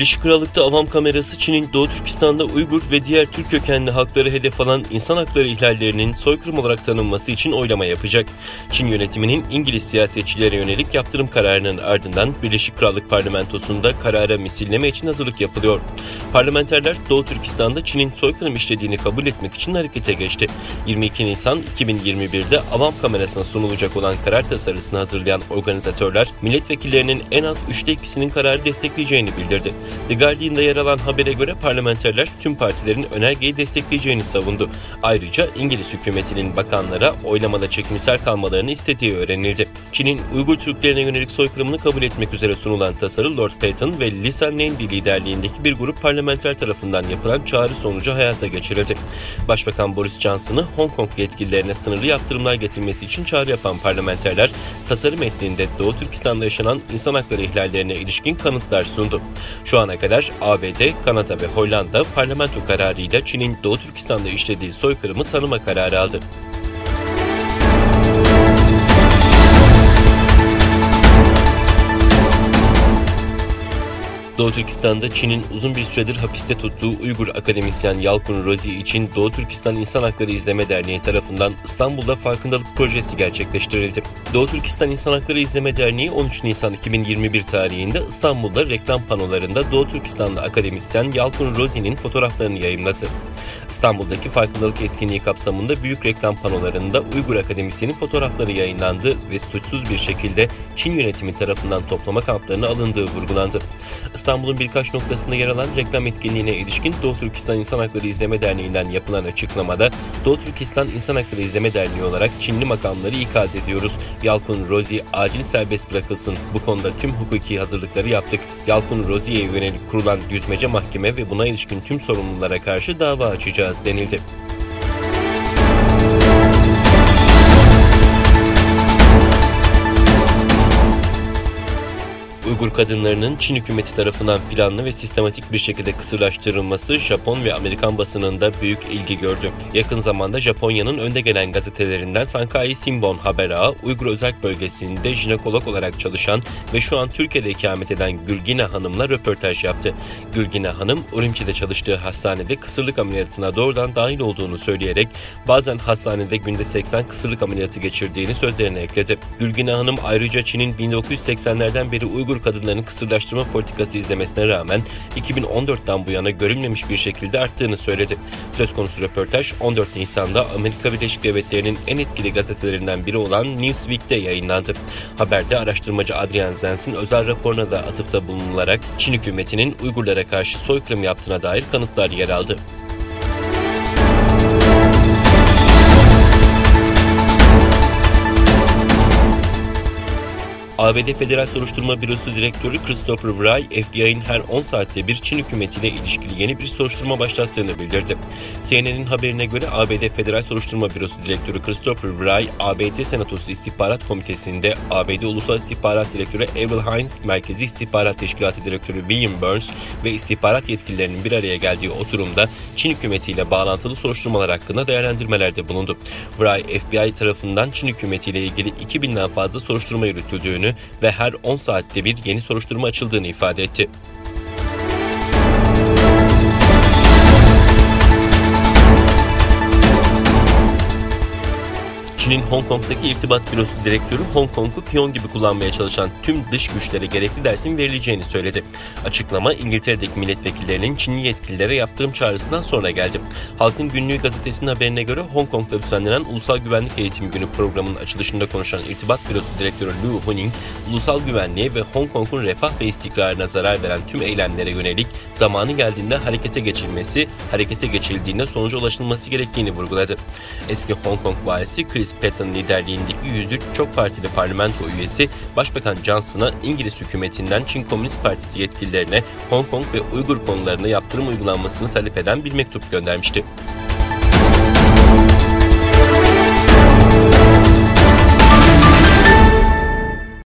Birleşik Krallık'ta avam kamerası Çin'in Doğu Türkistan'da Uygur ve diğer Türk kökenli halkları hedef alan insan hakları ihlallerinin soykırım olarak tanınması için oylama yapacak. Çin yönetiminin İngiliz siyasetçilere yönelik yaptırım kararının ardından Birleşik Krallık parlamentosunda karara misilleme için hazırlık yapılıyor. Parlamenterler Doğu Türkistan'da Çin'in soykırım işlediğini kabul etmek için harekete geçti. 22 Nisan 2021'de avam kamerasına sunulacak olan karar tasarısını hazırlayan organizatörler, milletvekillerinin en az 2/3'ünün kararı destekleyeceğini bildirdi. The Guardian'da yer alan habere göre parlamenterler tüm partilerin önergeyi destekleyeceğini savundu. Ayrıca İngiliz hükümetinin bakanlara oylamada çekimser kalmalarını istediği öğrenildi. Çin'in Uygur Türklerine yönelik soykırımını kabul etmek üzere sunulan tasarı Lord Paton ve Lisa Nandy liderliğindeki bir grup parlamenter tarafından yapılan çağrı sonucu hayata geçirildi. Başbakan Boris Johnson'ı Hong Kong yetkililerine sınırlı yaptırımlar getirmesi için çağrı yapan parlamenterler, tasarı metninde Doğu Türkistan'da yaşanan insan hakları ihlallerine ilişkin kanıtlar sundu. Şu ana kadar ABD, Kanada ve Hollanda parlamento kararıyla Çin'in Doğu Türkistan'da işlediği soykırımı tanıma kararı aldı. Doğu Türkistan'da Çin'in uzun bir süredir hapiste tuttuğu Uygur akademisyen Yalkun Rozi için Doğu Türkistan İnsan Hakları İzleme Derneği tarafından İstanbul'da farkındalık projesi gerçekleştirildi. Doğu Türkistan İnsan Hakları İzleme Derneği 13 Nisan 2021 tarihinde İstanbul'da reklam panolarında Doğu Türkistanlı akademisyen Yalkun Rozi'nin fotoğraflarını yayımladı. İstanbul'daki farkındalık etkinliği kapsamında büyük reklam panolarında Uygur akademisyenin fotoğrafları yayınlandı ve suçsuz bir şekilde Çin yönetimi tarafından toplama kamplarına alındığı vurgulandı. İstanbul'un birkaç noktasında yer alan reklam etkinliğine ilişkin Doğu Türkistan İnsan Hakları İzleme Derneği'nden yapılan açıklamada, Doğu Türkistan İnsan Hakları İzleme Derneği olarak Çinli makamları ikaz ediyoruz. Yalkun Rozi acil serbest bırakılsın. Bu konuda tüm hukuki hazırlıkları yaptık. Yalkun Rozi'ye yönelik kurulan düzmece mahkeme ve buna ilişkin tüm sorumlulara karşı dava açacağız denildi. Uygur kadınlarının Çin hükümeti tarafından planlı ve sistematik bir şekilde kısırlaştırılması Japon ve Amerikan basınında büyük ilgi gördü. Yakın zamanda Japonya'nın önde gelen gazetelerinden Sankei Shimbun haber ağı, Uygur Özerk Bölgesi'nde jinekolog olarak çalışan ve şu an Türkiye'de ikamet eden Gülgine Hanım'la röportaj yaptı. Gülgine Hanım, Urumçi'de çalıştığı hastanede kısırlık ameliyatına doğrudan dahil olduğunu söyleyerek bazen hastanede günde 80 kısırlık ameliyatı geçirdiğini sözlerine ekledi. Gülgine Hanım ayrıca Çin'in 1980'lerden beri Uygur kadınların kısırlaştırma politikası izlemesine rağmen 2014'ten bu yana görülmemiş bir şekilde arttığını söyledi. Söz konusu röportaj 14 Nisan'da Amerika Birleşik Devletleri'nin en etkili gazetelerinden biri olan Newsweek'te yayınlandı. Haberde araştırmacı Adrian Zenz'in özel raporuna da atıfta bulunularak Çin hükümetinin Uygurlara karşı soykırım yaptığına dair kanıtlar yer aldı. ABD Federal Soruşturma Bürosu Direktörü Christopher Wray, FBI'nin her 10 saatte bir Çin hükümetiyle ilişkili yeni bir soruşturma başlattığını bildirdi. CNN'in haberine göre ABD Federal Soruşturma Bürosu Direktörü Christopher Wray, ABD Senatosu İstihbarat Komitesi'nde ABD Ulusal İstihbarat Direktörü Avril Haines, Merkezi İstihbarat Teşkilatı Direktörü William Burns ve istihbarat yetkililerinin bir araya geldiği oturumda Çin hükümetiyle bağlantılı soruşturmalar hakkında değerlendirmelerde bulundu. Wray, FBI tarafından Çin hükümetiyle ilgili 2000'den fazla soruşturma yürütüldüğünü ve her 10 saatte bir yeni soruşturma açıldığını ifade etti. Çin'in Hong Kong'daki irtibat bürosu direktörü Hong Kong'u piyon gibi kullanmaya çalışan tüm dış güçlere gerekli dersin verileceğini söyledi. Açıklama İngiltere'deki milletvekillerinin Çinli yetkililere yaptığım çağrısından sonra geldi. Halkın Günlüğü gazetesinin haberine göre Hong Kong'da düzenlenen Ulusal Güvenlik Eğitimi Günü programının açılışında konuşan irtibat bürosu direktörü Lu Huning, ulusal güvenliğe ve Hong Kong'un refah ve istikrarına zarar veren tüm eylemlere yönelik zamanı geldiğinde harekete geçildiğinde sonuca ulaşılması gerektiğini vurguladı. Eski Hong Kong valisi Chris Paton liderliğindeki 103 çok partili parlamento üyesi Başbakan Johnson'a İngiliz hükümetinden Çin Komünist Partisi yetkililerine Hong Kong ve Uygur konularına yaptırım uygulanmasını talep eden bir mektup göndermişti.